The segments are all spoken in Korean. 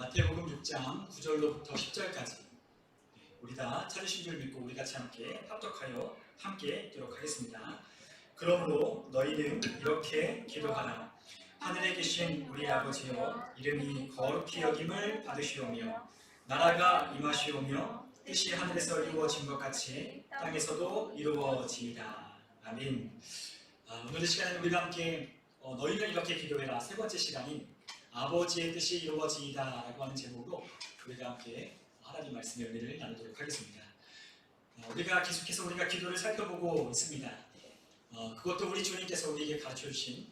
마태복음 6장 9절로부터 10절까지 우리 다 찾으신 줄 믿고 우리 같이 함께 합독하여 함께 읽도록 하겠습니다. 그러므로 너희는 이렇게 기도하라. 하늘에 계신 우리 아버지여, 이름이 거룩히 여김을 받으시오며 나라가 임하시오며 뜻이 하늘에서 이루어진 것 같이 땅에서도 이루어지이다. 아멘. 오늘의 시간에는 우리가 함께 너희는 이렇게 기도해라, 세 번째 시간인 아버지의 뜻이 이루어지이다 라고 하는 제목으로 우리가 함께 하나님 말씀의 은혜를 나누도록 하겠습니다. 우리가 계속해서 우리가 기도를 살펴보고 있습니다. 그것도 우리 주님께서 우리에게 가르쳐 주신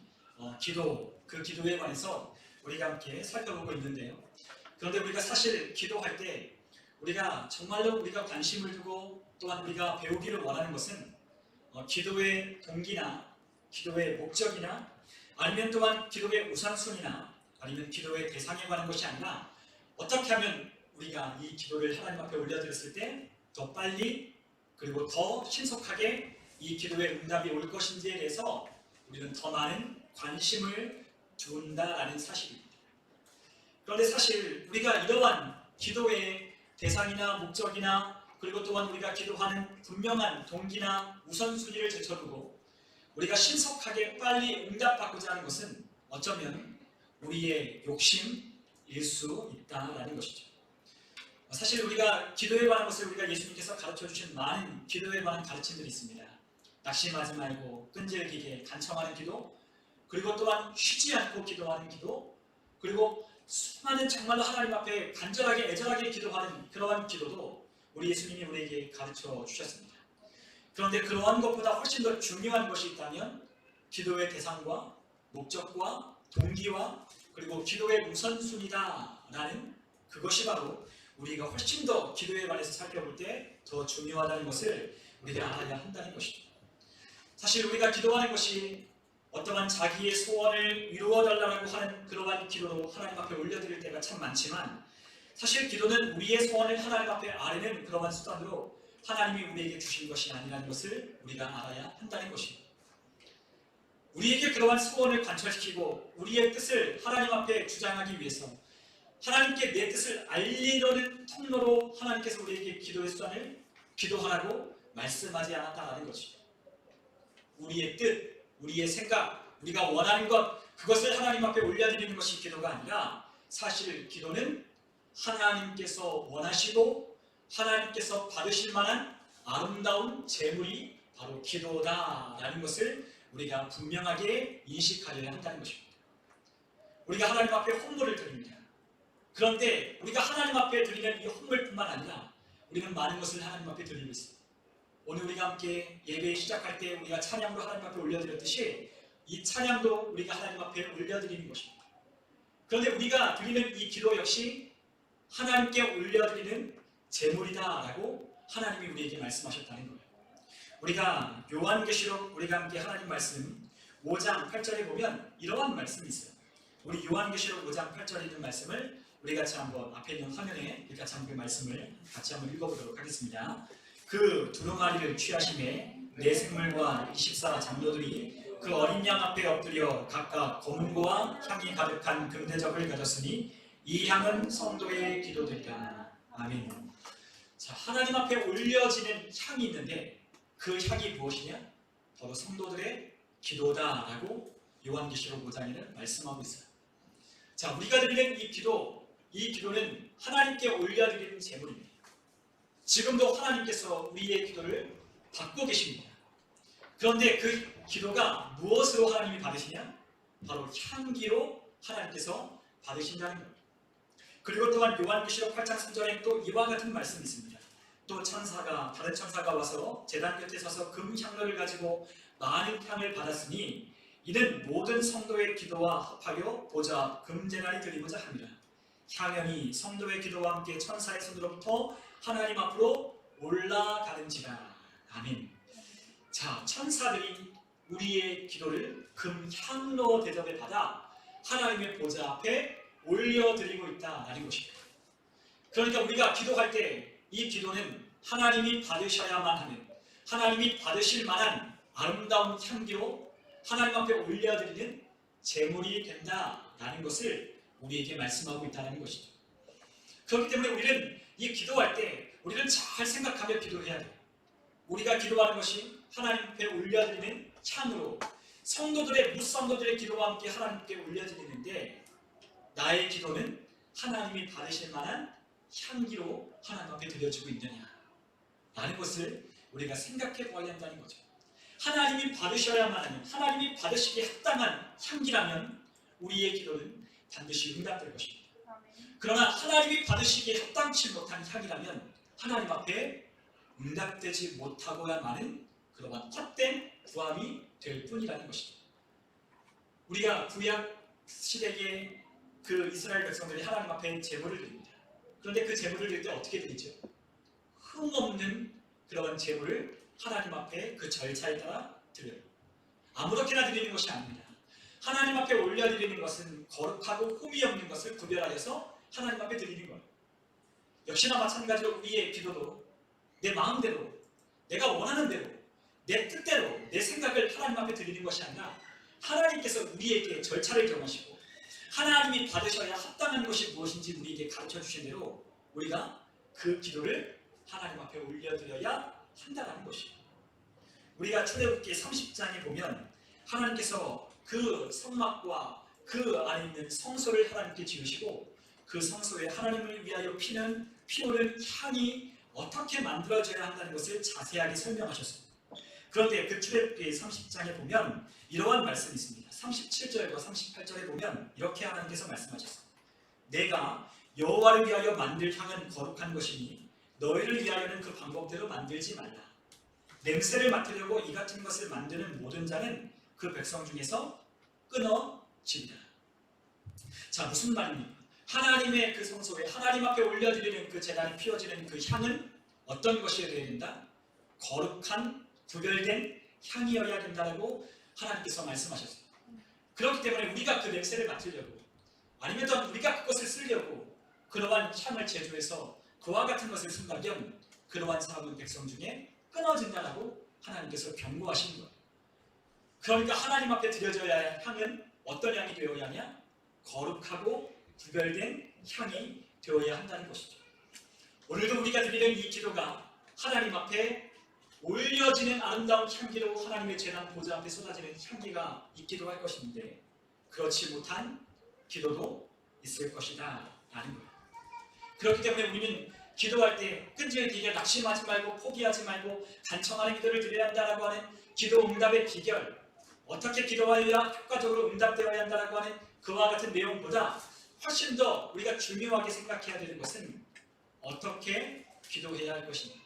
기도, 그 기도에 관해서 우리가 함께 살펴보고 있는데요. 그런데 우리가 사실 기도할 때 우리가 정말로 우리가 관심을 두고 또한 우리가 배우기를 원하는 것은 기도의 동기나 기도의 목적이나 아니면 또한 기도의 우선순위나 아니면 기도의 대상에 관한 것이 아니라 어떻게 하면 우리가 이 기도를 하나님 앞에 올려드렸을 때 더 빨리 그리고 더 신속하게 이 기도의 응답이 올 것인지에 대해서 우리는 더 많은 관심을 둔다라는 사실입니다. 그런데 사실 우리가 이러한 기도의 대상이나 목적이나 그리고 또한 우리가 기도하는 분명한 동기나 우선순위를 제쳐두고 우리가 신속하게 빨리 응답받고자 하는 것은 어쩌면 우리의 욕심일 수 있다라는 것이죠. 사실 우리가 기도에 관한 것을 우리가 예수님께서 가르쳐 주신 많은 기도에 관한 가르침들이 있습니다. 낙심하지 말고 끈질기게 간청하는 기도, 그리고 또한 쉬지 않고 기도하는 기도, 그리고 수많은 정말로 하나님 앞에 간절하게 애절하게 기도하는 그러한 기도도 우리 예수님이 우리에게 가르쳐 주셨습니다. 그런데 그러한 것보다 훨씬 더 중요한 것이 있다면 기도의 대상과 목적과 동기와 그리고 기도의 우선순위다라는 그것이 바로 우리가 훨씬 더 기도에 관해서 살펴볼 때 더 중요하다는 것을 우리가 알아야 한다는 것이죠. 사실 우리가 기도하는 것이 어떠한 자기의 소원을 이루어달라고 하는 그러한 기도로 하나님 앞에 올려드릴 때가 참 많지만 사실 기도는 우리의 소원을 하나님 앞에 아뢰는 그러한 수단으로 하나님이 우리에게 주신 것이 아니라는 것을 우리가 알아야 한다는 것입니다. 우리에게 그러한 소원을 관철시키고 우리의 뜻을 하나님 앞에 주장하기 위해서 하나님께 내 뜻을 알리려는 통로로 하나님께서 우리에게 기도의 수단을 기도하라고 말씀하지 않았다는 것이죠. 우리의 뜻, 우리의 생각, 우리가 원하는 것, 그것을 하나님 앞에 올려드리는 것이 기도가 아니라 사실 기도는 하나님께서 원하시고 하나님께서 받으실 만한 아름다운 제물이 바로 기도다라는 것을 우리가 분명하게 인식하려야 한다는 것입니다. 우리가 하나님 앞에 헌물을 드립니다. 그런데 우리가 하나님 앞에 드리는 이 헌물뿐만 아니라 우리는 많은 것을 하나님 앞에 드리고 있습니다. 오늘 우리가 함께 예배 시작할 때 우리가 찬양으로 하나님 앞에 올려드렸듯이 이 찬양도 우리가 하나님 앞에 올려드리는 것입니다. 그런데 우리가 드리는 이 기도 역시 하나님께 올려드리는 제물이다라고 하나님이 우리에게 말씀하셨다는 거예요. 우리가 요한계시록 우리가 함께 하나님 말씀 5장 8절에 보면 이러한 말씀이 있어요. 우리 요한계시록 5장 8절에 있는 말씀을 우리 같이 한번 앞에 있는 화면에 우리 같이 한번 그 말씀을 같이 한번 읽어보도록 하겠습니다. 그 두루마리를 취하심에 네 생물과 24 장로들이 그 어린 양 앞에 엎드려 각각 검은고와 향이 가득한 금대접을 가졌으니 이 향은 성도의 기도들이다. 아멘. 자, 하나님 앞에 올려지는 향이 있는데 그 향이 무엇이냐? 바로 성도들의 기도다라고 요한계시록 5장에는 말씀하고 있어요. 자, 우리가 드리는 이 기도는 하나님께 올려드리는 제물입니다. 지금도 하나님께서 우리의 기도를 받고 계십니다. 그런데 그 기도가 무엇으로 하나님이 받으시냐? 바로 향기로 하나님께서 받으신다는 겁니다. 그리고 또한 요한계시록 8장 3절에 또 이와 같은 말씀이 있습니다. 또 다른 천사가 와서 제단 곁에 서서 금향로를 가지고 많은 향을 받았으니 이는 모든 성도의 기도와 합하여 보좌 앞 금제단에 드리고자 합니다. 향연이 성도의 기도와 함께 천사의 손으로부터 하나님 앞으로 올라가는지라. 아멘. 자, 천사들이 우리의 기도를 금향로 대접에 받아 하나님의 보좌 앞에 올려드리고 있다라는 것입니다. 그러니까 우리가 기도할 때 이 기도는 하나님이 받으셔야만 하는, 하나님이 받으실 만한 아름다운 향기로 하나님 앞에 올려드리는 제물이 된다라는 것을 우리에게 말씀하고 있다는 것이죠. 그렇기 때문에 우리는 이 기도할 때 우리는 잘 생각하며 기도해야 돼요. 우리가 기도하는 것이 하나님 앞에 올려드리는 향으로 성도들의 무성도들의 기도와 함께 하나님께 올려드리는데 나의 기도는 하나님이 받으실 만한 향기로 하나님 앞에 드려지고 있느냐 라는 것을 우리가 생각해 보아야 한다는 거죠. 하나님이 받으셔야만 하는, 하나님이 받으시기에 합당한 향기라면 우리의 기도는 반드시 응답될 것입니다. 그러나 하나님이 받으시기에 합당치 못한 향이라면 하나님 앞에 응답되지 못하고야만은 그러한 헛된 구함이 될 뿐이라는 것이죠. 우리가 구약 시대의 그 이스라엘 백성들이 하나님 앞에 제물을 드립니다. 그런데 그 제물을 드릴 때 어떻게 드리죠? 흠없는 그런 제물을 하나님 앞에 그 절차에 따라 드려요. 아무렇게나 드리는 것이 아닙니다. 하나님 앞에 올려드리는 것은 거룩하고 흠이 없는 것을 구별하여서 하나님 앞에 드리는 거예요. 역시나 마찬가지로 우리의 기도도 내 마음대로, 내가 원하는 대로, 내 뜻대로, 내 생각을 하나님 앞에 드리는 것이 아니라 하나님께서 우리에게 절차를 정하시고 하나님이 받으셔야 합당한 것이 무엇인지 우리에게 가르쳐 주신 대로 우리가 그 기도를 하나님 앞에 올려드려야 한다는 것이에요. 우리가 출애굽기 30장에 보면 하나님께서 그 성막과 그 안에 있는 성소를 하나님께 지으시고 그 성소에 하나님을 위하여 피우는 향이 어떻게 만들어져야 한다는 것을 자세하게 설명하셨습니다. 그런데 그 출애굽기 30장에 보면 이러한 말씀이 있습니다. 37절과 38절에 보면 이렇게 하나님께서 말씀하셨습니다. 내가 여호와를 위하여 만들 향은 거룩한 것이니 너희를 위하여는 그 방법대로 만들지 말라. 냄새를 맡으려고 이 같은 것을 만드는 모든 자는 그 백성 중에서 끊어지리라. 자, 무슨 말입니까? 하나님의 그 성소에 하나님 앞에 올려드리는 그 제단에 피워지는 그 향은 어떤 것이어야 된다? 거룩한 구별된 향이어야 된다고 하나님께서 말씀하셨습니다. 그렇기 때문에 우리가 그 냄새를 맡으려고 아니면 또 우리가 그것을 쓰려고 그러한 향을 제조해서 그와 같은 것을 쓴다면 그러한 사람은 백성 중에 끊어진다라고 하나님께서 경고하시는 거예요. 그러니까 하나님 앞에 드려져야 할 향은 어떤 향이 되어야 하냐? 거룩하고 구별된 향이 되어야 한다는 것이죠. 오늘도 우리가 드리는 이 기도가 하나님 앞에 올려지는 아름다운 향기로 하나님의 제단 보좌 앞에 쏟아지는 향기가 있기도 할 것인데 그렇지 못한 기도도 있을 것이다 라는 거예요. 그렇기 때문에 우리는 기도할 때 끈질기게 낙심하지 말고 포기하지 말고 간청하는 기도를 드려야 한다라고 하는 기도 응답의 비결, 어떻게 기도하여야 효과적으로 응답되어야 한다라고 하는 그와 같은 내용보다 훨씬 더 우리가 중요하게 생각해야 되는 것은 어떻게 기도해야 할 것인가,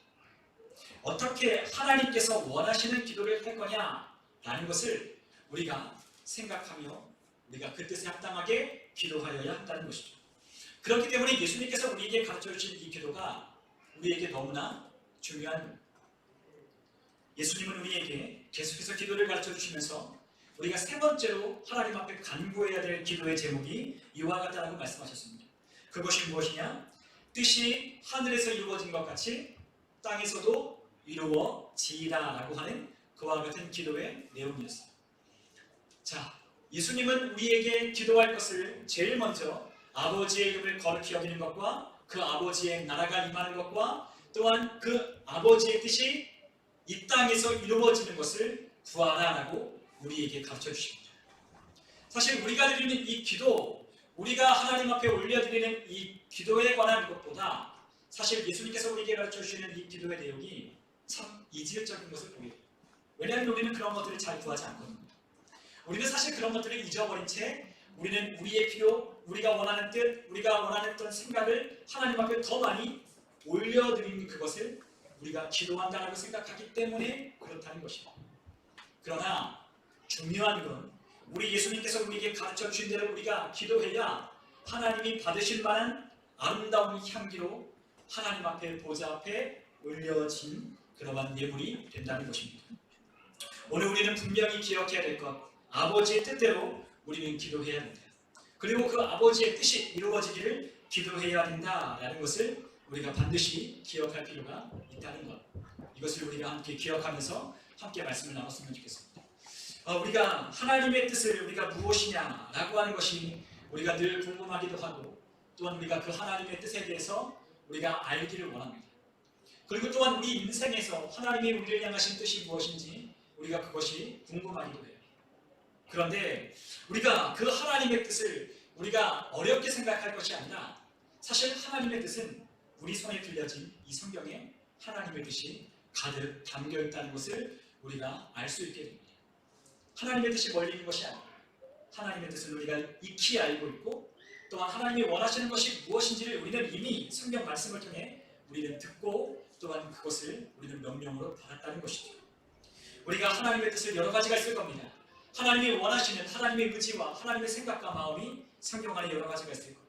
어떻게 하나님께서 원하시는 기도를 할 거냐라는 것을 우리가 생각하며 우리가 그 뜻에 합당하게 기도하여야 한다는 것이죠. 그렇기 때문에 예수님께서 우리에게 가르쳐 주신 이 기도가 우리에게 너무나 중요한 겁니다. 예수님은 우리에게 계속해서 기도를 가르쳐 주시면서 우리가 세 번째로 하나님 앞에 간구해야 될 기도의 제목이 이와 같다라고 말씀하셨습니다. 그것이 무엇이냐? 뜻이 하늘에서 이루어진 것 같이 땅에서도 이루어지이다라고 하는 그와 같은 기도의 내용이었어요. 자, 예수님은 우리에게 기도할 것을 제일 먼저 아버지의 이름을 거룩히 여기는 것과 그 아버지의 나라가 임하는 것과 또한 그 아버지의 뜻이 이 땅에서 이루어지는 것을 구하라라고 우리에게 가르쳐 주십니다. 사실 우리가 드리는 이 기도, 우리가 하나님 앞에 올려드리는 이 기도에 관한 것보다 사실 예수님께서 우리에게 가르쳐 주시는 이 기도의 내용이 참 이질적인 것을 보게 돼요. 왜냐하면 우리는 그런 것들을 잘 구하지 않거든요. 우리는 사실 그런 것들을 잊어버린 채 우리는 우리의 필요, 우리가 원하는 뜻, 우리가 원하는 어떤 생각을 하나님 앞에 더 많이 올려드리는 그것을 우리가 기도한다고 생각하기 때문에 그렇다는 것입니다. 그러나 중요한 건 우리 예수님께서 우리에게 가르쳐 주신 대로 우리가 기도해야 하나님이 받으실 만한 아름다운 향기로 하나님 앞에 보좌 앞에 올려진 그러한 예물이 된다는 것입니다. 오늘 우리는 분명히 기억해야 될 것, 아버지의 뜻대로 우리는 기도해야 된다. 그리고 그 아버지의 뜻이 이루어지기를 기도해야 된다라는 것을 우리가 반드시 기억할 필요가 있다는 것. 이것을 우리가 함께 기억하면서 함께 말씀을 나눴으면 좋겠습니다. 우리가 하나님의 뜻을 우리가 무엇이냐라고 하는 것이 우리가 늘 궁금하기도 하고 또한 우리가 그 하나님의 뜻에 대해서 우리가 알기를 원합니다. 그리고 또한 우리 인생에서 하나님이 우리를 향하신 뜻이 무엇인지 우리가 그것이 궁금하기도 해요. 그런데 우리가 그 하나님의 뜻을 우리가 어렵게 생각할 것이 아니라 사실 하나님의 뜻은 우리 손에 들려진 이 성경에 하나님의 뜻이 가득 담겨 있다는 것을 우리가 알 수 있게 됩니다. 하나님의 뜻이 멀리 있는 것이 아니라 하나님의 뜻은 우리가 익히 알고 있고 또한 하나님이 원하시는 것이 무엇인지를 우리는 이미 성경 말씀을 통해 우리는 듣고 또한 그것을 우리는 명령으로 받았다는 것이죠. 우리가 하나님의 뜻을 여러 가지가 있을 겁니다. 하나님이 원하시는 하나님의 의지와 하나님의 생각과 마음이 성경 안에 여러 가지가 있을 겁니다.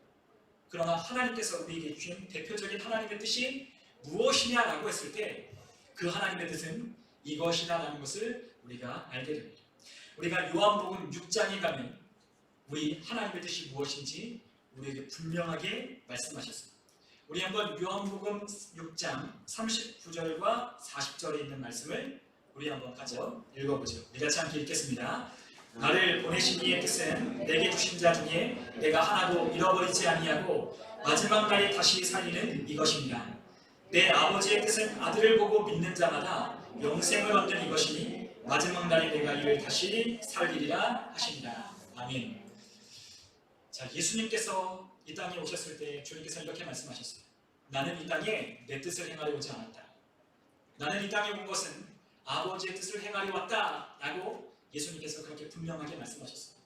그러나 하나님께서 우리에게 주신 대표적인 하나님의 뜻이 무엇이냐라고 했을 때 그 하나님의 뜻은 이것이다라는 것을 우리가 알게 됩니다. 우리가 요한복음 6장에 가면 우리 하나님의 뜻이 무엇인지 우리에게 분명하게 말씀하셨습니다. 우리 한번 요한복음 6장 39절과 40절에 있는 말씀을 우리 한번 같이 읽어보죠. 우리 같이 함께 읽겠습니다. 나를 보내신 이의 뜻은 내게 주신 자 중에 내가 하나도 잃어버리지 아니하고 마지막 날에 다시 살리는 이것입니다. 내 아버지의 뜻은 아들을 보고 믿는 자마다 영생을 얻는 이것이니 마지막 날에 내가 이를 다시 살리리라 하십니다. 아멘. 자, 예수님께서 이 땅에 오셨을 때 주님께서 이렇게 말씀하셨어요. 나는 이 땅에 내 뜻을 행하려 오지 않았다. 나는 이 땅에 온 것은 아버지의 뜻을 행하려 왔다 라고 예수님께서 그렇게 분명하게 말씀하셨어요.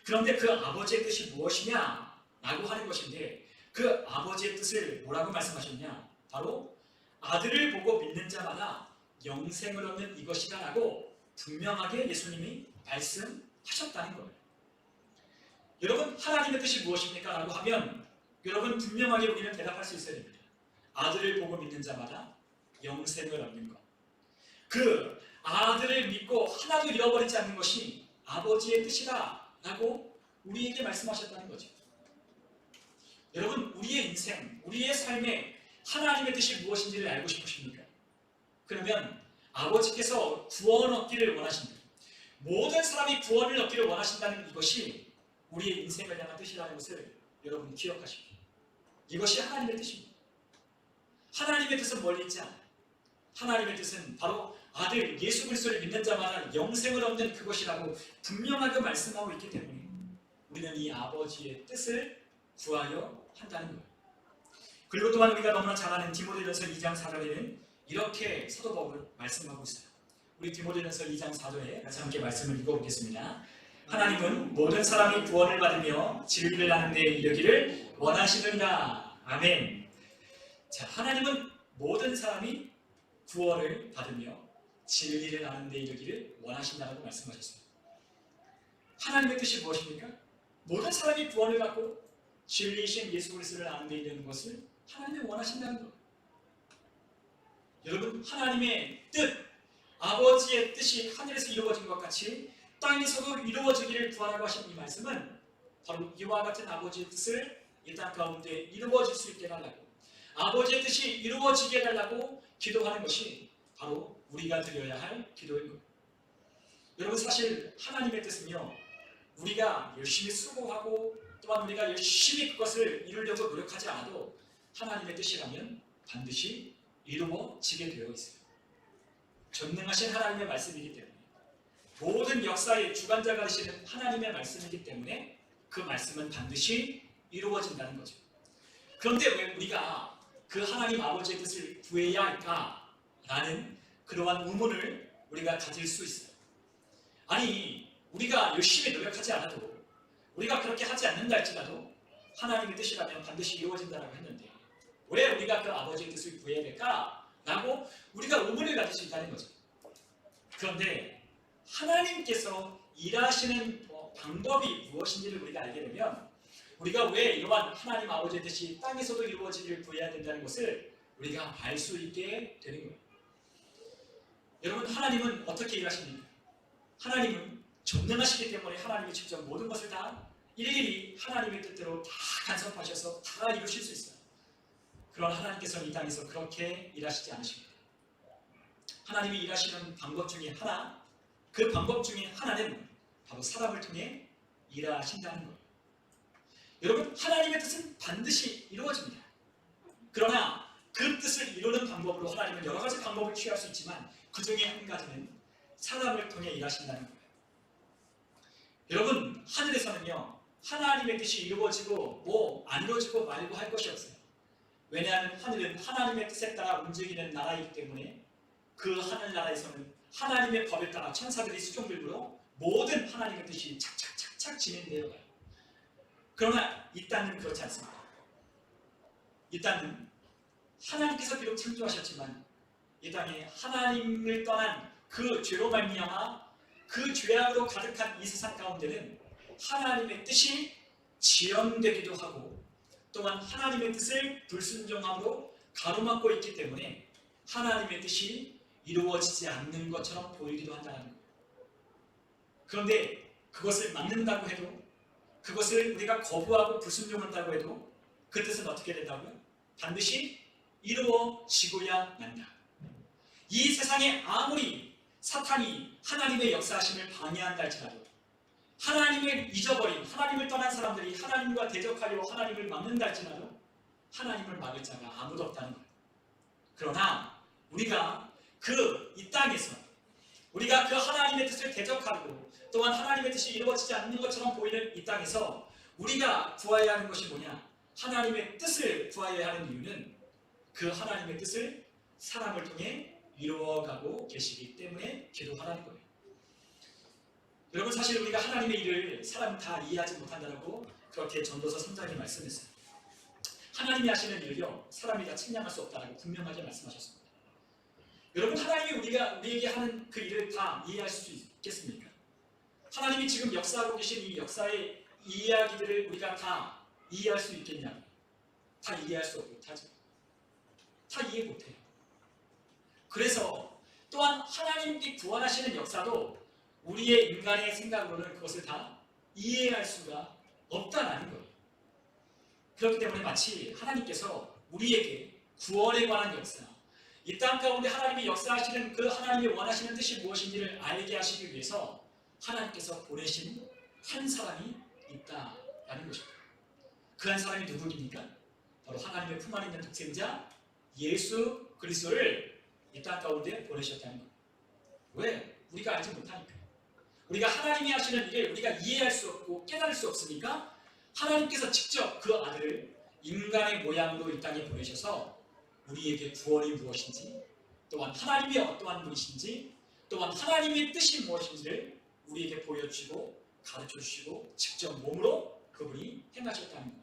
그런데 그 아버지의 뜻이 무엇이냐 라고 하는 것인데 그 아버지의 뜻을 뭐라고 말씀하셨냐? 바로 아들을 보고 믿는 자마다 영생을 얻는 이것이다 라고 분명하게 예수님이 말씀하셨다는 거예요. 여러분, 하나님의 뜻이 무엇입니까? 라고 하면 여러분 분명하게 우리는 대답할 수 있어야 됩니다. 아들을 보고 믿는 자마다 영생을 얻는 것. 그 아들을 믿고 하나도 잃어버리지 않는 것이 아버지의 뜻이다 라고 우리에게 말씀하셨다는 거죠. 여러분, 우리의 인생, 우리의 삶에 하나님의 뜻이 무엇인지를 알고 싶으십니까? 그러면 아버지께서 구원 얻기를 원하신다. 모든 사람이 구원을 얻기를 원하신다는 이것이 우리의 인생을 향한 뜻이라는 것을 여러분 기억하십시오. 이것이 하나님의 뜻입니다. 하나님의 뜻은 멀리 있지 않아요. 하나님의 뜻은 바로 아들 예수 그리스도를 믿는 자마다 영생을 얻는 그것이라고 분명하게 말씀하고 있기 때문에 우리는 이 아버지의 뜻을 구하려 한다는 거예요. 그리고 또한 우리가 너무나 잘 아는 디모데전서 2장 4절에는 이렇게 사도 바울이 말씀하고 있어요. 우리 디모데전서 2장 4절에 같이 함께 말씀을 읽어보겠습니다. 하나님은 모든 사람이 구원을 받으며 진리를 아는 데 이르기를 원하시느니라. 아멘. 자, 하나님은 모든 사람이 구원을 받으며 진리를 아는 데 이르기를 원하신다고 말씀하셨어요. 하나님의 뜻이 무엇입니까? 모든 사람이 구원을 받고 진리이신 예수 그리스도를 아는 데 이르는 것을 하나님이 원하신다는 거예요. 여러분, 하나님의 뜻, 아버지의 뜻이 하늘에서 이루어진 것 같이 땅에서도 이루어지기를 구하라고 하신 이 말씀은 바로 이와 같은 아버지의 뜻을 이 땅 가운데 이루어질 수 있게 해달라고, 아버지의 뜻이 이루어지게 해달라고 기도하는 것이 바로 우리가 드려야 할 기도인 거예요. 여러분, 사실 하나님의 뜻은요, 우리가 열심히 수고하고 또한 우리가 열심히 그것을 이루려고 노력하지 않아도 하나님의 뜻이라면 반드시 이루어지게 되어 있어요. 전능하신 하나님의 말씀이기 때문에, 모든 역사의 주관자가 되시는 하나님의 말씀이기 때문에 그 말씀은 반드시 이루어진다는 거죠. 그런데 왜 우리가 그 하나님 아버지의 뜻을 구해야 할까라는 그러한 의문을 우리가 가질 수 있어요. 아니, 우리가 열심히 노력하지 않아도, 우리가 그렇게 하지 않는다 할지라도 하나님의 뜻이라면 반드시 이루어진다고 했는데 왜 우리가 그 아버지의 뜻을 구해야 될까라고 우리가 의문을 가질 수 있다는 거죠. 그런데 하나님께서 일하시는 방법이 무엇인지를 우리가 알게 되면 우리가 왜 이러한 하나님 아버지의 뜻이 땅에서도 이루어지기를 구해야 된다는 것을 우리가 알 수 있게 되는 거예요. 여러분, 하나님은 어떻게 일하십니까? 하나님은 전능하시기 때문에 하나님이 직접 모든 것을 다 일일이 하나님의 뜻대로 다 간섭하셔서 다 이루실 수 있어요. 그런 하나님께서는 이 땅에서 그렇게 일하시지 않으십니다. 하나님이 일하시는 방법 중에 하나, 그 방법 중에 하나는 바로 사람을 통해 일하신다는 거예요. 여러분, 하나님의 뜻은 반드시 이루어집니다. 그러나 그 뜻을 이루는 방법으로 하나님은 여러 가지 방법을 취할 수 있지만 그 중에 한 가지는 사람을 통해 일하신다는 거예요. 여러분, 하늘에서는요, 하나님의 뜻이 이루어지고 뭐 안 이루어지고 말고 할 것이 없어요. 왜냐하면 하늘은 하나님의 뜻에 따라 움직이는 나라이기 때문에 그 하늘나라에서는 하나님의 법에 따라 천사들이 수종들므로 모든 하나님의 뜻이 착착착착 진행되어 가요. 그러나 이 땅은 그렇지 않습니다. 이 땅은 하나님께서 비록 창조하셨지만 이 땅에 하나님을 떠난 그 죄로 말미암아 그 죄악으로 가득한 이 세상 가운데는 하나님의 뜻이 지연되기도 하고 또한 하나님의 뜻을 불순종함으로 가로막고 있기 때문에 하나님의 뜻이 이루어지지 않는 것처럼 보이기도 한다는 거예요. 그런데 그것을 막는다고 해도, 그것을 우리가 거부하고 불순종한다고 해도 그 뜻은 어떻게 된다고요? 반드시 이루어지고야 만다. 이 세상에 아무리 사탄이 하나님의 역사하심을 방해한다 할지라도, 하나님을 잊어버린, 하나님을 떠난 사람들이 하나님과 대적하려 하나님을 막는다 할지라도 하나님을 막을 자가 아무도 없다는 거예요. 그러나 우리가 이 땅에서 우리가 그 하나님의 뜻을 대적하고 또한 하나님의 뜻이 이루어지지 않는 것처럼 보이는 이 땅에서 우리가 구해야 하는 것이 뭐냐? 하나님의 뜻을 구해야 하는 이유는 그 하나님의 뜻을 사람을 통해 이루어가고 계시기 때문에 기도하라는 거예요. 여러분, 사실 우리가 하나님의 일을 사람은 다 이해하지 못한다고 그렇게 전도서 3장에 말씀했어요. 하나님이 하시는 일을요, 사람이 다 측량할 수 없다고 분명하게 말씀하셨습니다. 여러분, 하나님이 우리에게 하는 그 일을 다 이해할 수 있겠습니까? 하나님이 지금 역사하고 계신 이 역사의 이야기들을 우리가 다 이해할 수 있겠냐고요? 다 이해할 수 없고 다 이해 못해요. 그래서 또한 하나님께 구원하시는 역사도 우리의 인간의 생각으로는 그것을 다 이해할 수가 없다는 거예요. 그렇기 때문에 마치 하나님께서 우리에게 구원에 관한 역사, 이 땅 가운데 하나님이 역사하시는 그 하나님이 원하시는 뜻이 무엇인지를 알게 하시기 위해서 하나님께서 보내신 한 사람이 있다라는 것입니다. 그 한 사람이 누구입니까? 바로 하나님의 품 안에 있는 독생자 예수 그리스도를 이 땅 가운데 보내셨다는 거예요. 왜? 우리가 알지 못하니까. 우리가 하나님이 하시는 일을 우리가 이해할 수 없고 깨달을 수 없으니까 하나님께서 직접 그 아들을 인간의 모양으로 이 땅에 보내셔서 우리에게 구원이 무엇인지, 또한 하나님이 어떠한 분이신지, 또한 하나님의 뜻이 무엇인지를 우리에게 보여주시고 가르쳐주시고 직접 몸으로 그분이 행하셨다는 거예요.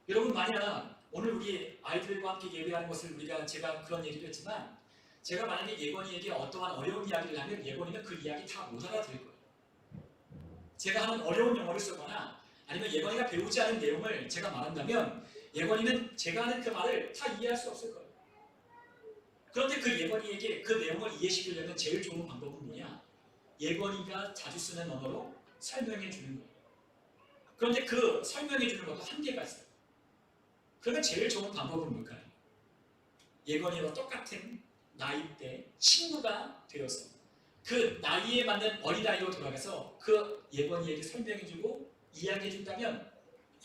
여러분, 만약 오늘 우리 아이들과 함께 예배하는 것을 제가 그런 얘기를 했지만, 제가 만약에 예건이에게 어떠한 어려운 이야기를 하면 예건이는 그 이야기 다 못 알아들을 거예요. 제가 하는 어려운 영어를 쓰거나 아니면 예건이가 배우지 않은 내용을 제가 말한다면 예건이는 제가 하는 그 말을 다 이해할 수 없을 거예요. 그런데 그 예건이에게 그 내용을 이해시키려면 제일 좋은 방법은 뭐냐? 예건이가 자주 쓰는 언어로 설명해 주는 거예요. 그런데 그 설명해 주는 것도 한계가 있어요. 그러면 제일 좋은 방법은 뭘까요? 예건이와 똑같은 나이대 친구가 되어서 그 나이에 맞는 어린아이로 돌아가서 그 예건이에게 설명해주고 이야기해준다면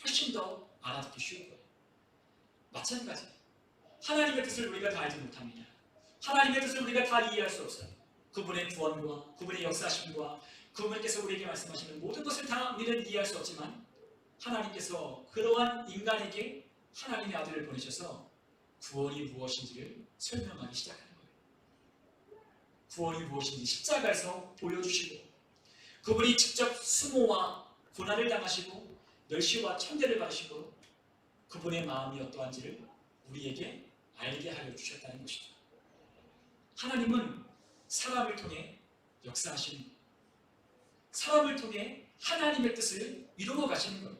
훨씬 더 알아듣기 쉬울 거예요. 마찬가지, 하나님의 뜻을 우리가 다 알지 못합니다. 하나님의 뜻을 우리가 다 이해할 수 없어요. 그분의 구원과 그분의 역사심과 그분께서 우리에게 말씀하시는 모든 것을 다 우리는 이해할 수 없지만 하나님께서 그러한 인간에게 하나님의 아들을 보내셔서 구원이 무엇인지를 설명하기 시작합니다. 구원이 무엇인지 십자가에서 보여주시고 그분이 직접 수모와 고난을 당하시고 멸시와 천대를 받으시고 그분의 마음이 어떠한지를 우리에게 알게 하려 주셨다는 것이죠. 하나님은 사람을 통해 역사하시는 거예요. 사람을 통해 하나님의 뜻을 이루어 가시는 거예요.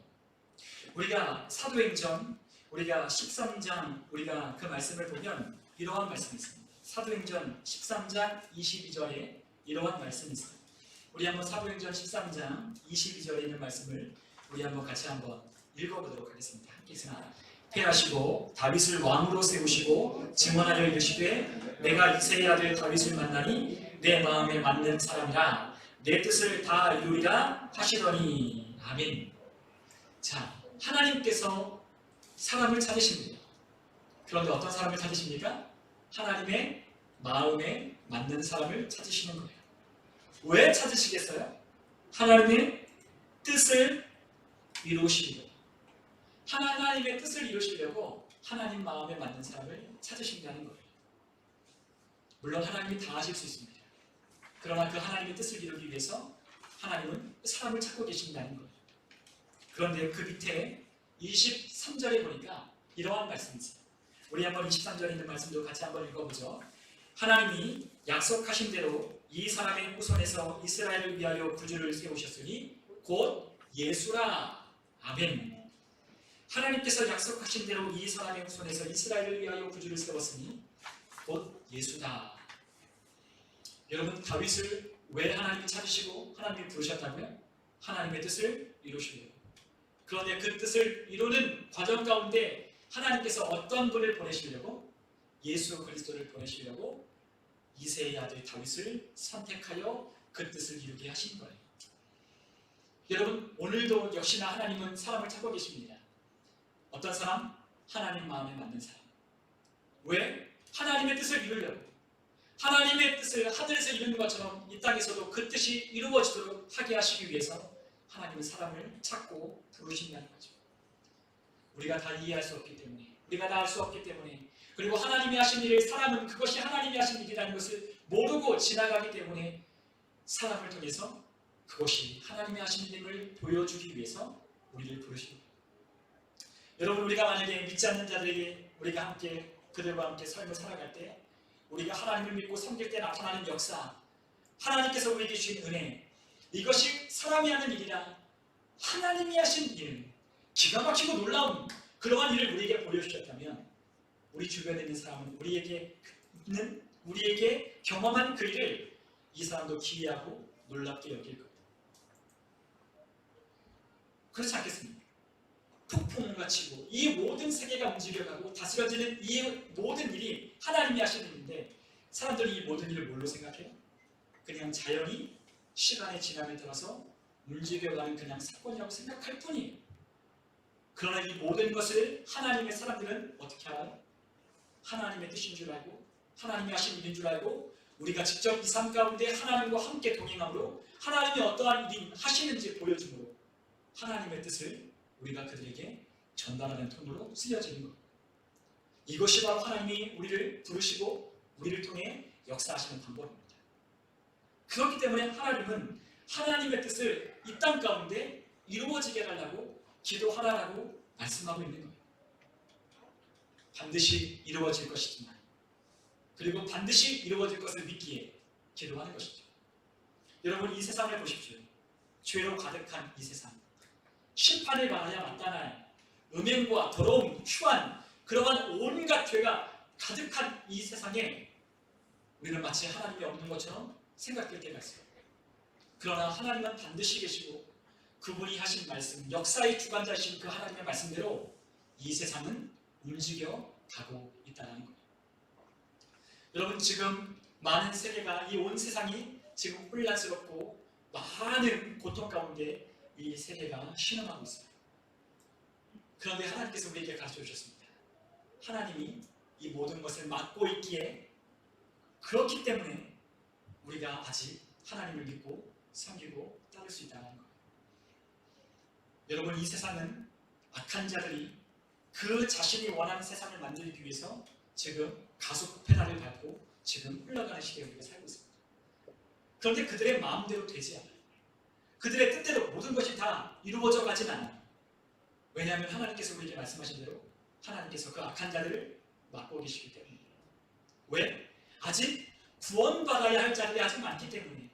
우리가 사도행전 우리가 13장 우리가 그 말씀을 보면 이러한 말씀이 있습니다. 사도행전 13장 22절에 이러한 말씀이 있습니다. 우리 한번 사도행전 13장 22절에 있는 말씀을 우리 한번 같이 한번 읽어보도록 하겠습니다. 함께 있으나 패하시고 다윗을 왕으로 세우시고 증언하여 이르시되 내가 이새의 아들 다윗을 만나니 내 마음에 맞는 사람이라 내 뜻을 다 이루리라 하시더니. 아멘. 자, 하나님께서 사람을 찾으십니다. 그런데 어떤 사람을 찾으십니까? 하나님의 마음에 맞는 사람을 찾으시는 거예요. 왜 찾으시겠어요? 하나님의 뜻을 이루시려고. 하나님의 뜻을 이루시려고 하나님 마음에 맞는 사람을 찾으신다는 거예요. 물론 하나님이 다 하실 수 있습니다. 그러나 그 하나님의 뜻을 이루기 위해서 하나님은 사람을 찾고 계신다는 거예요. 그런데 그 밑에 23절에 보니까 이러한 말씀이 있어요. 우리 한번 23절에 있는 말씀도 같이 한번 읽어보죠. 하나님이 약속하신 대로 이 사람의 후손에서 이스라엘을 위하여 구주를 세우셨으니 곧 예수라. 아멘. 하나님께서 약속하신 대로 이 사람의 후손에서 이스라엘을 위하여 구주를 세웠으니 곧 예수다. 여러분, 다윗을 왜 하나님이 찾으시고 하나님이 부르셨다고요? 하나님의 뜻을 이루시려고. 그런데 그 뜻을 이루는 과정 가운데 하나님께서 어떤 분을 보내시려고? 예수 그리스도를 보내시려고 이새의 아들 다윗을 선택하여 그 뜻을 이루게 하신 거예요. 여러분, 오늘도 역시나 하나님은 사람을 찾고 계십니다. 어떤 사람? 하나님 마음에 맞는 사람. 왜? 하나님의 뜻을 이루려고. 하나님의 뜻을 하늘에서 이루는 것처럼 이 땅에서도 그 뜻이 이루어지도록 하게 하시기 위해서 하나님은 사람을 찾고 부르신다는 거죠. 우리가 다 이해할 수 없기 때문에, 우리가 다 알 수 없기 때문에, 그리고 하나님이 하신 일을 사람은 그것이 하나님이 하신 일이라는 것을 모르고 지나가기 때문에 사람을 통해서 그것이 하나님이 하신 일을 보여주기 위해서 우리를 부르십니다. 여러분, 우리가 만약에 믿지 않는 자들에게 우리가 함께 그들과 함께 삶을 살아갈 때, 우리가 하나님을 믿고 섬길 때 나타나는 역사, 하나님께서 우리에게 주신 은혜, 이것이 사람이 하는 일이라 하나님이 하신 일, 기가 막히고 놀라운 그러한 일을 우리에게 보여주셨다면, 우리 주변에 있는 사람은 우리에게 경험한 그 일을 이 사람도 기이하고 놀랍게 여길 겁니다. 그렇지 않겠습니까? 폭풍우가 치고 이 모든 세계가 움직여가고 다스려지는 이 모든 일이 하나님이 하신 일인데, 사람들이 이 모든 일을 뭘로 생각해요? 그냥 자연이 시간의 지남에 따라서 움직여가는 그냥 사건이라고 생각할 뿐이에요. 그러나 이 모든 것을 하나님의 사람들은 어떻게 알아요? 하나님의 뜻인 줄 알고, 하나님이 하신 일인 줄 알고, 우리가 직접 이 삶 가운데 하나님과 함께 동행함으로 하나님이 어떠한 일이 하시는지 보여줌으로 하나님의 뜻을 우리가 그들에게 전달하는 통로로 쓰여지는 것. 이것이 바로 하나님이 우리를 부르시고 우리를 통해 역사하시는 방법입니다. 그렇기 때문에 하나님은 하나님의 뜻을 이 땅 가운데 이루어지게 하려고 기도하라고 말씀하고 있는 거예요. 반드시 이루어질 것이지만, 그리고 반드시 이루어질 것을 믿기에 기도하는 것이죠. 여러분, 이 세상을 보십시오. 죄로 가득한 이 세상, 심판을 받아야 마땅할 음행과 더러움, 추한 그러한 온갖 죄가 가득한 이 세상에 우리는 마치 하나님이 없는 것처럼 생각될 때가 있어요. 그러나 하나님은 반드시 계시고 그분이 하신 말씀, 역사의 주관자이신 그 하나님의 말씀대로 이 세상은 움직여 가고 있다는 거예요. 여러분, 지금 많은 세계가, 이 온 세상이 지금 혼란스럽고 많은 고통 가운데 이 세계가 신음하고 있어요. 그런데 하나님께서 우리에게 가르쳐 주셨습니다. 하나님이 이 모든 것을 막고 있기에, 그렇기 때문에 우리가 아직 하나님을 믿고 섬기고 따를 수 있다는 거예요. 여러분, 이 세상은 악한 자들이 그 자신이 원하는 세상을 만들기 위해서 지금 가속 페달을 밟고 지금 흘러가는 시대에 우리가 살고 있습니다. 그런데 그들의 마음대로 되지 않아요. 그들의 뜻대로 모든 것이 다 이루어져 가진 않아요. 왜냐하면 하나님께서 우리에게 말씀하신 대로 하나님께서 그 악한 자들을 막고 계시기 때문에. 왜? 아직 구원받아야 할 자들이 아직 많기 때문에.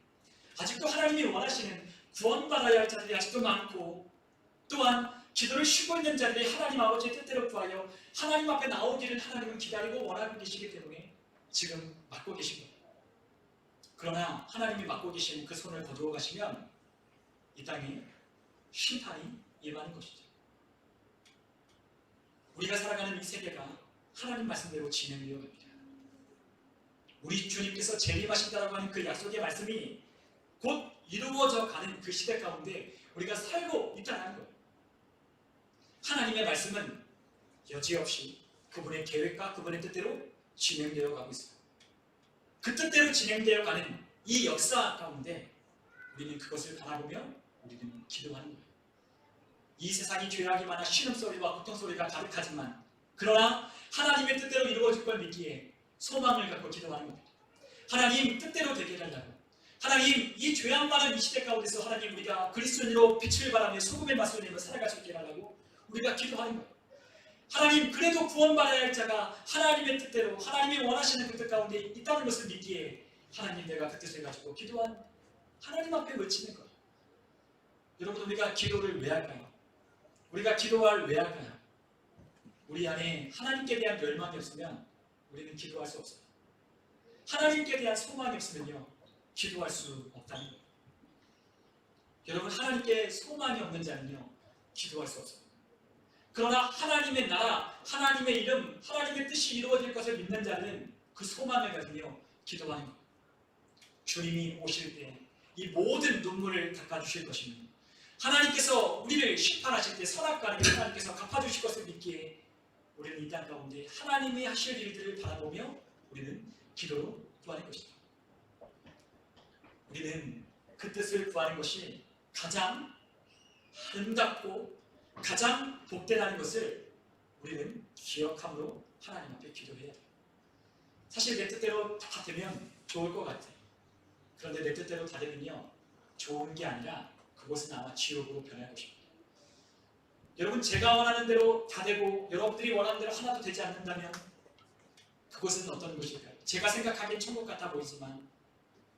아직도 하나님이 원하시는 구원받아야 할 자들이 아직도 많고, 또한 기도를 쉬고 있는 자들이 하나님 아버지의 뜻대로 구하여 하나님 앞에 나오기를 하나님은 기다리고 원하고 계시기 때문에 지금 막고 계신 거예요. 그러나 하나님이 막고 계신 그 손을 거두어 가시면 이 땅에 심판이 임하는 것이죠. 우리가 살아가는 이 세계가 하나님 말씀대로 진행되어 갑니다. 우리 주님께서 재림하신다라고 하는 그 약속의 말씀이 곧 이루어져 가는 그 시대 가운데 우리가 살고 있다는 거예요. 하나님의 말씀은 여지없이 그분의 계획과 그분의 뜻대로 진행되어 가고 있어요. 그 뜻대로 진행되어 가는 이 역사 가운데 우리는 그것을 바라보며 우리는 기도하는 거예요. 이 세상이 죄악이 많아 신음소리와 고통소리가 가득하지만 그러나 하나님의 뜻대로 이루어질 걸 믿기에 소망을 갖고 기도하는 겁니다. 하나님 뜻대로 되게 해달라고. 하나님 이 죄악 많은 이 시대 가운데서 하나님 우리가 그리스도인으로 빛을 발하며 소금의 맛을 내며 살아갈 수 있게 해달라고 우리가 기도하는 거예요. 하나님 그래도 구원받아야 할 자가 하나님의 뜻대로 하나님이 원하시는 그 뜻 가운데 있다는 것을 믿기에 하나님 내가 그 뜻을 가지고 기도한 하나님 앞에 외치는 거예요. 여러분 우리가 기도를 왜 할까요? 우리가 기도할 왜 할까요? 우리 안에 하나님께 대한 열망이 없으면 우리는 기도할 수 없어요. 하나님께 대한 소망이 없으면요 기도할 수 없다는 거예요. 여러분 하나님께 소망이 없는 자는요 기도할 수 없어요. 그러나 하나님의 나라, 하나님의 이름, 하나님의 뜻이 이루어질 것을 믿는 자는 그 소망을 가지며 기도하는 거예요. 주님이 오실 때 이 모든 눈물을 닦아주실 것이며 하나님께서 우리를 심판하실 때 선악과를 하나님께서 갚아주실 것을 믿기에 우리는 이 땅 가운데 하나님이 하실 일들을 바라보며 우리는 기도로 구하는 것입니다. 우리는 그 뜻을 구하는 것이 가장 아름답고 가장 복되다는 것을 우리는 기억함으로 하나님 앞에 기도해야 돼요. 사실 내 뜻대로 다 되면 좋을 것 같아요. 그런데 내 뜻대로 다 되면요 좋은 게 아니라 그것은 아마 지옥으로 변할 것입니다. 여러분 제가 원하는 대로 다 되고 여러분들이 원하는 대로 하나도 되지 않는다면 그것은 어떤 것일까요? 제가 생각하기엔 천국 같아 보이지만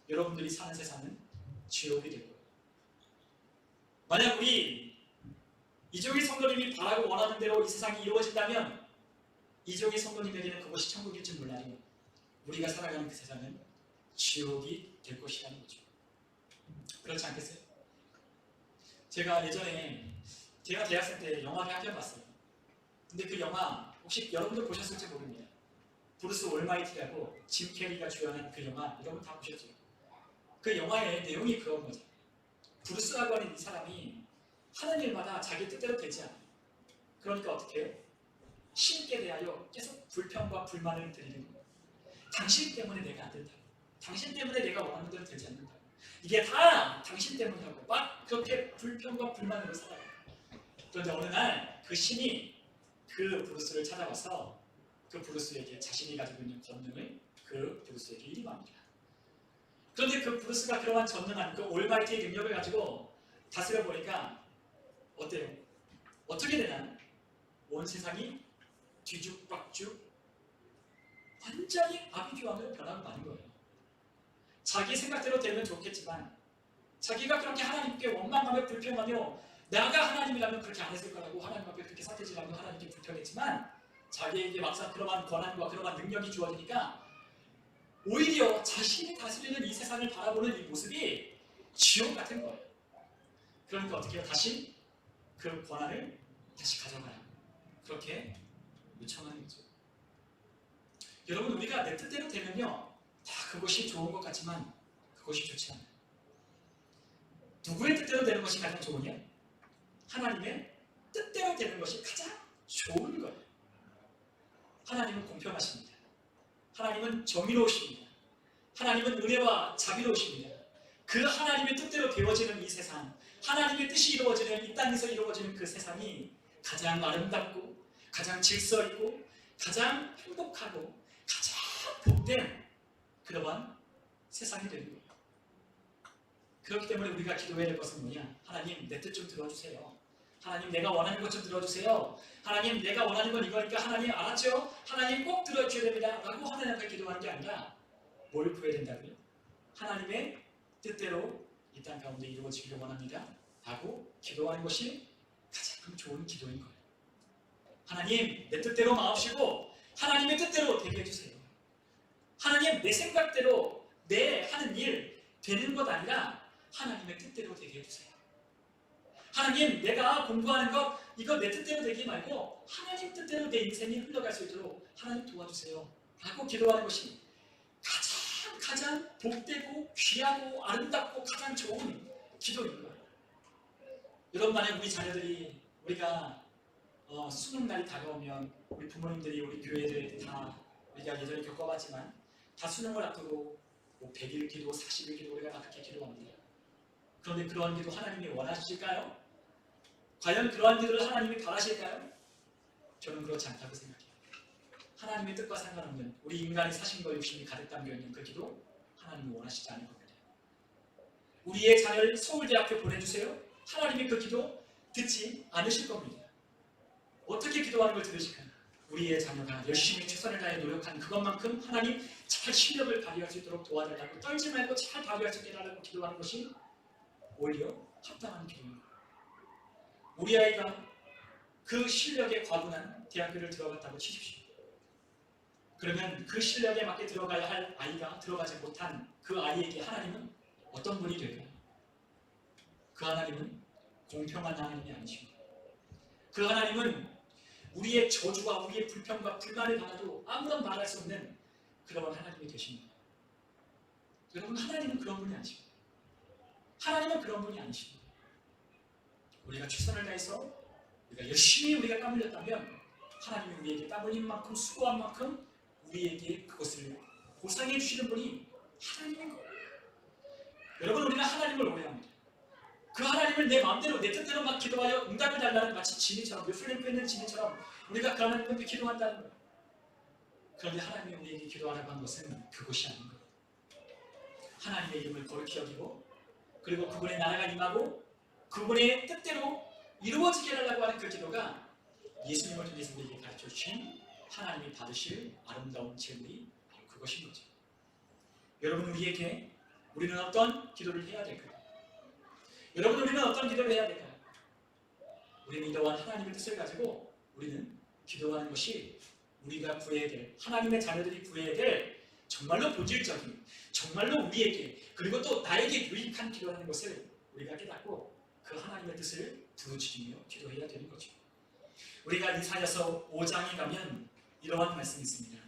여러분들이 사는 세상은 지옥이 될 거예요. 만약 우리 이종희 성도님이 바라고 원하는 대로 이 세상이 이루어진다면 이종희 성도님에게는 그것이 천국일지 몰라도 우리가 살아가는 그 세상은 지옥이 될 것이라는 거죠. 그렇지 않겠어요? 제가 예전에 제가 대학생 때 영화를 한 편 봤어요. 근데 그 영화 혹시 여러분들 보셨을지 모릅니다. 브루스 올마이티라고 짐 캐리가 주연한 그 영화 여러분 다 보셨죠? 그 영화의 내용이 그런 거죠. 브루스라고 하는 이 사람이 하는 일마다 자기 뜻대로 되지 않아요. 그러니까 어떻게 해요? 신께 대하여 계속 불평과 불만을 드리는 거예요. 당신 때문에 내가 안 된다고. 당신 때문에 내가 원하는 대로 되지 않는다고. 이게 다 당신 때문이라고 막 그렇게 불평과 불만으로 살아요. 그런데 어느 날 그 신이 그 브루스를 찾아와서 그 브루스에게 자신이 가지고 있는 권능을 그 브루스에게 일임합니다. 그런데 그 브루스가 그러한 전능한 그 올마이티의 능력을 가지고 다스려 보니까 어때요? 어떻게 되나? 온 세상이 뒤죽박죽 완전히 아비규환으로 변하고 마는 거예요. 자기 생각대로 되면 좋겠지만 자기가 그렇게 하나님께 원망하며 불평하며 내가 하나님이라면 그렇게 안 했을 거라고 하나님 앞에 그렇게 사태질하며 하나님께 불평했지만 자기에게 막상 그러한 권한과 그러한 능력이 주어지니까 오히려 자신이 다스리는 이 세상을 바라보는 이 모습이 지옥 같은 거예요. 그러니까 어떻게 해요? 다시 그 권한을 다시 가져가라. 그렇게 요청하는 거죠. 여러분 우리가 내 뜻대로 되면요 다 그것이 좋은 것 같지만 그것이 좋지 않아요. 누구의 뜻대로 되는 것이 가장 좋으냐? 하나님의 뜻대로 되는 것이 가장 좋은 거예요. 하나님은 공평하십니다. 하나님은 정의로우십니다. 하나님은 은혜와 자비로우십니다. 그 하나님의 뜻대로 되어지는 이 세상, 하나님의 뜻이 이루어지는 이 땅에서 이루어지는 그 세상이 가장 아름답고 가장 질서 있고 가장 행복하고 가장 복된 그러한 세상이 되는 거예요. 그렇기 때문에 우리가 기도해야 될 것은 뭐냐? 하나님 내 뜻 좀 들어주세요. 하나님 내가 원하는 것 좀 들어주세요. 하나님 내가 원하는 건 이거니까 하나님 알았죠? 하나님 꼭 들어주셔야 됩니다 라고 하나님 앞에 기도하는 게 아니라 뭘 구해야 된다고요? 하나님의 뜻대로 이 땅 가운데 이루어지기를 원합니다 라고 기도하는 것이 가장 좋은 기도인 거예요. 하나님 내 뜻대로 마옵시고 하나님의 뜻대로 되게 해주세요. 하나님 내 생각대로 내 하는 일 되는 것 아니라 하나님의 뜻대로 되게 해주세요. 하나님 내가 공부하는 것 이거 내 뜻대로 되기 말고 하나님 뜻대로 내 인생이 흘러갈 수 있도록 하나님 도와주세요 라고 기도하는 것이 가장 복되고 귀하고 아름답고 가장 좋은 기도인 거예요. 여러분 만약 우리 자녀들이 우리가 수능 날이 다가오면 우리 부모님들이 우리 교회들 다 우리가 예전에 겪어봤지만 다 수능을 앞두고 뭐 100일 기도, 40일 기도 우리가 다 그렇게 기도합니다. 그런데 그러한 기도 하나님이 원하실까요? 과연 그러한 기도를 하나님이 바라실까요? 저는 그렇지 않다고 생각해요. 하나님의 뜻과 상관없는 우리 인간의 사심과 욕심이 가득 담겨있는 그 기도 하나님이 원하시지 않을 겁니다. 우리의 자녀를 서울대학교 보내주세요. 하나님이 그 기도 듣지 않으실 겁니다. 어떻게 기도하는 걸 들으실까요? 우리의 자녀가 열심히 최선을 다해 노력한 그것만큼 하나님 잘 실력을 발휘할 수 있도록 도와달라고 떨지 말고 잘 발휘할 수 있게 해달라고 기도하는 것이 오히려 합당한 기도입니다. 우리 아이가 그 실력에 과분한 대학교를 들어갔다고 치십시오. 그러면 그 실력에 맞게 들어가야 할 아이가 들어가지 못한 그 아이에게 하나님은 어떤 분이 될까요? 그 하나님은 공평한 하나님이 아니십니다. 그 하나님은 우리의 저주와 우리의 불평과 불만을 받아도 아무런 말할 수 없는 그런 하나님이 되십니다. 여러분, 하나님은 그런 분이 아니십니다. 하나님은 그런 분이 아니십니다. 우리가 최선을 다해서 우리가 열심히 우리가 땀 흘렸다면 하나님이 우리에게 땀 흘린 만큼 수고한 만큼 우리에게 그것을 보상해 주시는 분이 하나님인 거예요. 여러분, 우리는 하나님을 오해합니다. 그 하나님을 내 마음대로 내 뜻대로 막 기도하여 응답을 달라는 마치 지니처럼 몇 풀 있는 지니처럼 우리가 그 하나님께 기도한다는 거예요. 그런데 하나님이 우리에게 기도하라고 한 것은 그것이 아닌 거예요. 하나님의 이름을 거룩히 여기고 그리고 그분의 나라가 임하고 그분의 뜻대로 이루어지게 하려고 하는 그 기도가 예수님을 통해서 우리에게 가르쳐 주신 하나님이 받으실 아름다운 제물이 바로 그것인 거죠. 여러분, 우리는 어떤 기도를 해야 될까요? 여러분, 우리는 어떤 기도를 해야 될까요? 우리는 이러한 하나님의 뜻을 가지고 우리는 기도하는 것이 우리가 구해야 될, 하나님의 자녀들이 구해야 될 정말로 본질적인, 정말로 우리에게 그리고 또 나에게 유익한 기도라는 것을 우리가 깨닫고 그 하나님의 뜻을 부르짖으며 기도해야 되는 거죠. 우리가 이사야서 5장에 가면 이러한 말씀이 있습니다.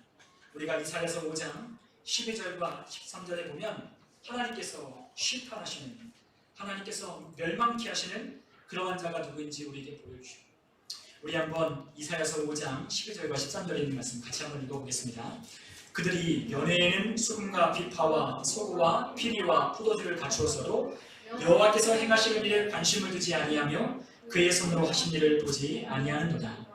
우리가 이사야서 5장 12절과 13절에 보면 하나님께서 심판하시는, 하나님께서 멸망케 하시는 그러한 자가 누구인지 우리에게 보여주시고, 우리 한번 이사야서 5장 12절과 13절에 있는 말씀 같이 한번 읽어보겠습니다. 그들이 연회에는 수금과 비파와 소고와 피리와 포도주를 갖추었어도 여호와께서 행하시는 일에 관심을 두지 아니하며 그의 손으로 하신 일을 보지 아니하는도다.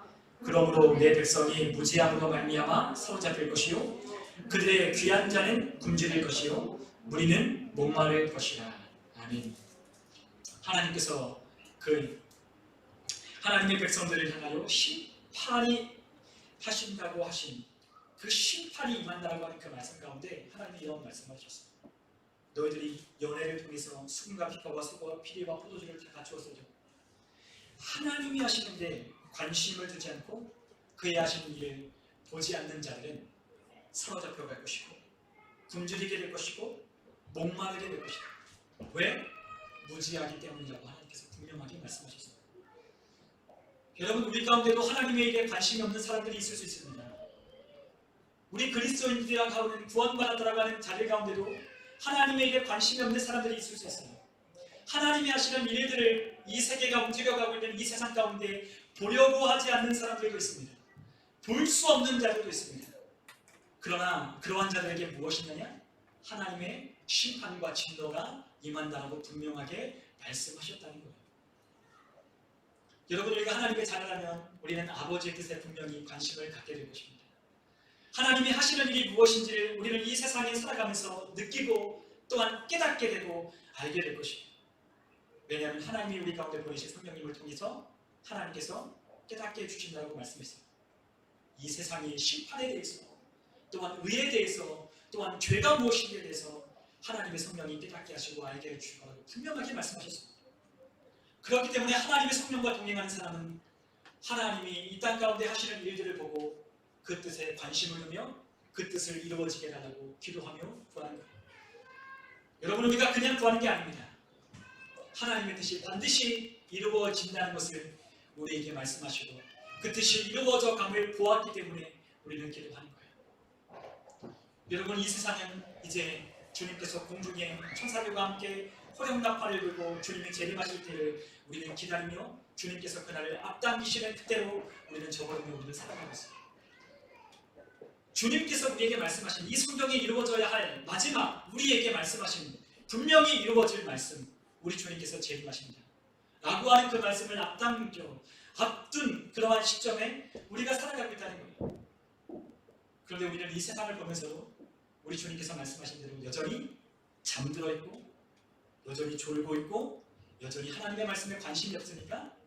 그러므로 내 백성이 무지함으로 말미암아 사로잡힐 것이요 그들의 귀한 자는 굶주릴 것이요 무리는 목마를 것이라. 아멘. 하나님께서 하나님의 백성들을 향하여 심판이 하신다고 하신 그 심판이 임한다라고 하는 그 말씀 가운데 하나님이 이런 말씀을 하셨습니다. 너희들이 연회를 통해서 수금과 비파와 소고와 피리와 포도주를 다 갖추었어도 하나님이 하시는데 관심을 두지 않고 그의 하시는 일을 보지 않는 자들은 사로잡혀 갈 것이고 굶주리게 될 것이고 목마르게 될 것이다. 왜? 무지하기 때문이라고 하나님께서 분명하게 말씀하셨습니다. 여러분, 우리 가운데도 하나님의 일에 관심이 없는 사람들이 있을 수 있습니다. 우리 그리스도인들이라 하는 구원받았다라고 하는 자들 가운데도 하나님의 일에 관심이 없는 사람들이 있을 수 있어요. 하나님이 하시는 일들을 이 세계가 움직여가고 있는 이 세상 가운데 보려고 하지 않는 사람들도 있습니다. 볼 수 없는 자들도 있습니다. 그러나 그러한 자들에게 무엇이 있느냐? 하나님의 심판과 진노가 임한다라고 분명하게 말씀하셨다는 거예요. 여러분, 우리가 하나님의 자녀라면 우리는 아버지의 뜻에 분명히 관심을 갖게 될 것입니다. 하나님이 하시는 일이 무엇인지를 우리는 이 세상에 살아가면서 느끼고 또한 깨닫게 되고 알게 될 것입니다. 왜냐하면 하나님이 우리 가운데 보내신 성령님을 통해서 하나님께서 깨닫게 해주신다고 말씀했어요. 이 세상의 심판에 대해서 또한 의에 대해서 또한 죄가 무엇인지에 대해서 하나님의 성령이 깨닫게 하시고 알게 해주실 거라고 분명하게 말씀하셨습니다. 그렇기 때문에 하나님의 성령과 동행하는 사람은 하나님이 이 땅 가운데 하시는 일들을 보고 그 뜻에 관심을 두며 그 뜻을 이루어지게 해달라고 기도하며 구하는 거예요. 여러분, 우리가 그냥 구하는 게 아닙니다. 하나님의 뜻이 반드시 이루어진다는 것을 우리에게 말씀하시고 그 뜻이 이루어져 감을 보았기 때문에 우리는 기도하는 거예요. 여러분, 이 세상은 이제 주님께서 공중에 천사들과 함께 호령나팔을 불고 주님이 재림하실 때를 우리는 기다리며 주님께서 그날을 앞당기시는 그대로 우리는 저버리며 우리는 살아가고 있습니다. 주님께서 우리에게 말씀하신 이 성경에 이루어져야 할 마지막 우리에게 말씀하신 분명히 이루어질 말씀, 우리 주님께서 재림하십니다 라고 하는 그 말씀을 앞둔 그러한 시점에 우리가 살아가고 있다는 거예요. 그런데 우리는 이 세상을 보면서도 우리 주님께서 말씀하신 대로 여전히 잠들어 있고 여전히 졸고 있고 여전히 하나님의 말씀에 관심이 없으니까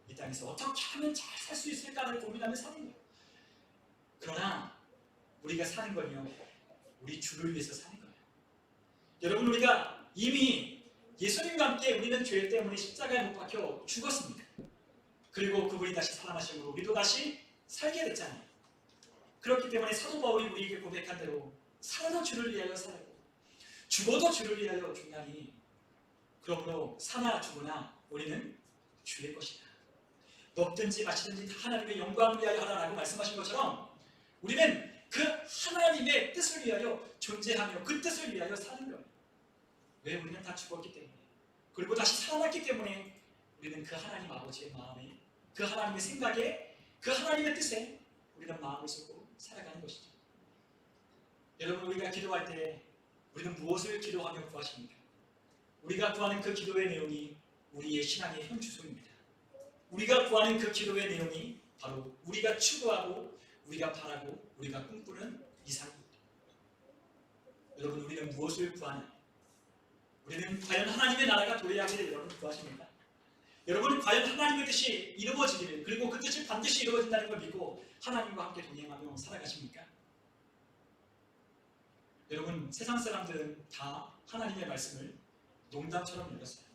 이 땅에서 어떻게 하면 잘 살 수 있을까를 고민하며 사는 거예요. 그러나 우리가 사는 건요, 우리 주를 위해서 사는 거예요. 여러분, 우리가 이미 예수님과 함께 우리는 죄 때문에 십자가에 못 박혀 죽었습니다. 그리고 그분이 다시 살아나심으로 우리도 다시 살게 됐잖아요. 그렇기 때문에 사도 바울이 우리에게 고백한 대로 살아도 주를 위하여 살고 죽어도 주를 위하여 죽나니 그러므로 사나 죽으나 우리는 주의 것이다. 먹든지 마시든지 다 하나님의 영광을 위하여 하라라고 말씀하신 것처럼 우리는 그 하나님의 뜻을 위하여 존재하며 그 뜻을 위하여 사는 거예요. 왜? 우리는 다 죽었기 때문에, 그리고 다시 살아났기 때문에 우리는 그 하나님 아버지의 마음에, 그 하나님의 생각에, 그 하나님의 뜻에 우리는 마음을 쏟고 살아가는 것이죠. 여러분, 우리가 기도할 때 우리는 무엇을 기도하며 구하십니까? 우리가 구하는 그 기도의 내용이 우리의 신앙의 현 주소입니다. 우리가 구하는 그 기도의 내용이 바로 우리가 추구하고 우리가 바라고 우리가 꿈꾸는 이상입니다. 여러분, 우리는 무엇을 구하나? 우리는 과연 하나님의 나라가 도래하기를 여러분 구하십니까? 여러분, 과연 하나님의 뜻이 이루어지기를, 그리고 그 뜻이 반드시 이루어진다는 걸 믿고 하나님과 함께 동행하며 살아가십니까? 여러분, 세상 사람들은 다 하나님의 말씀을 농담처럼 읽었어요.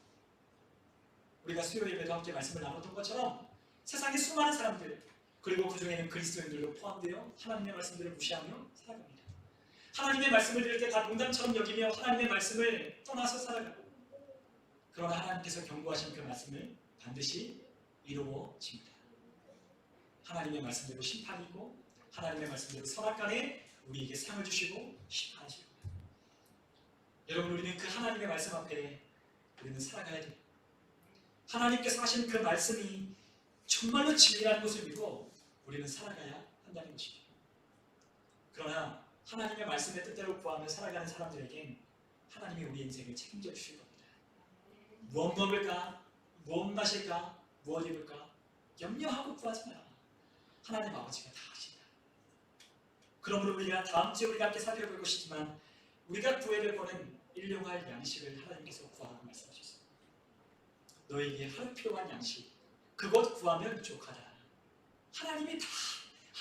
우리가 수요 예배도 함께 말씀을 나눴던 것처럼 세상의 수많은 사람들, 그리고 그 중에는 그리스도인들도 포함되어 하나님의 말씀들을 무시하며 살아갑니다. 하나님의 말씀을 들을 때 다 농담처럼 여기며 하나님의 말씀을 떠나서 살아가고, 그러나 하나님께서 경고하신 그 말씀을 반드시 이루어집니다. 하나님의 말씀대로 심판이 있고 하나님의 말씀대로 선악간에 우리에게 상을 주시고 심판하실 겁니다. 여러분, 우리는 그 하나님의 말씀 앞에 우리는 살아가야 됩니다. 하나님께서 하신 그 말씀이 정말로 진리라는 것을 믿고 우리는 살아가야 한다는 것이죠. 그러나 하나님의 말씀의 뜻대로 구하며 살아가는 사람들에겐 하나님이 우리 인생을 책임져 주실 겁니다. 무엇 먹을까? 무엇 마실까? 무엇 입을까? 염려하고 구하지 마라. 하나님 아버지가 다 하신다. 그러므로 우리가 다음 주에 우리가 함께 살펴볼 것이지만 우리가 구해야 될 것은 일용할 양식을 하나님께서 구하라고 말씀하셨습니다. 너에게 하루 필요한 양식, 그것 구하면 족하다. 하나님이 다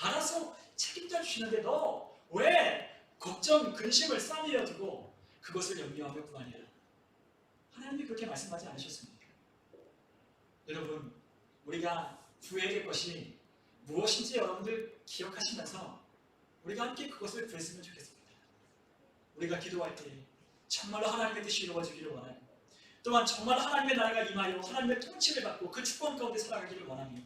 알아서 책임져 주시는데 너 왜 걱정, 근심을 싸매어 두고 그것을 염려하며 구하냐? 하나님이 그렇게 말씀하지 않으셨습니까? 여러분, 우리가 구해야 될 것이 무엇인지 여러분들 기억하시면서 우리가 함께 그것을 구했으면 좋겠습니다. 우리가 기도할 때 정말로 하나님의 뜻이 이루어지기를 원하고, 또한 정말 하나님의 나라가 임하여 하나님의 통치를 받고 그 주권 가운데 살아가기를 원하며,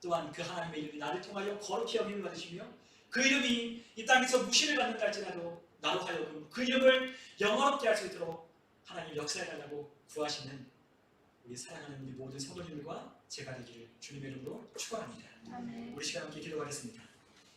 또한 그 하나님의 이름이 나를 통하여 거룩히 여김을 받으시며 그 이름이 이 땅에서 무시를 받는다 할지라도 나로 하여금 그 이름을 영화롭게 할 수 있도록 하나님 역사해달라고 구하시는 우리 사랑하는 우리 모든 성도님들과 제가 되기를 주님의 이름으로 축원합니다. 우리 시간 함께 기도하겠습니다.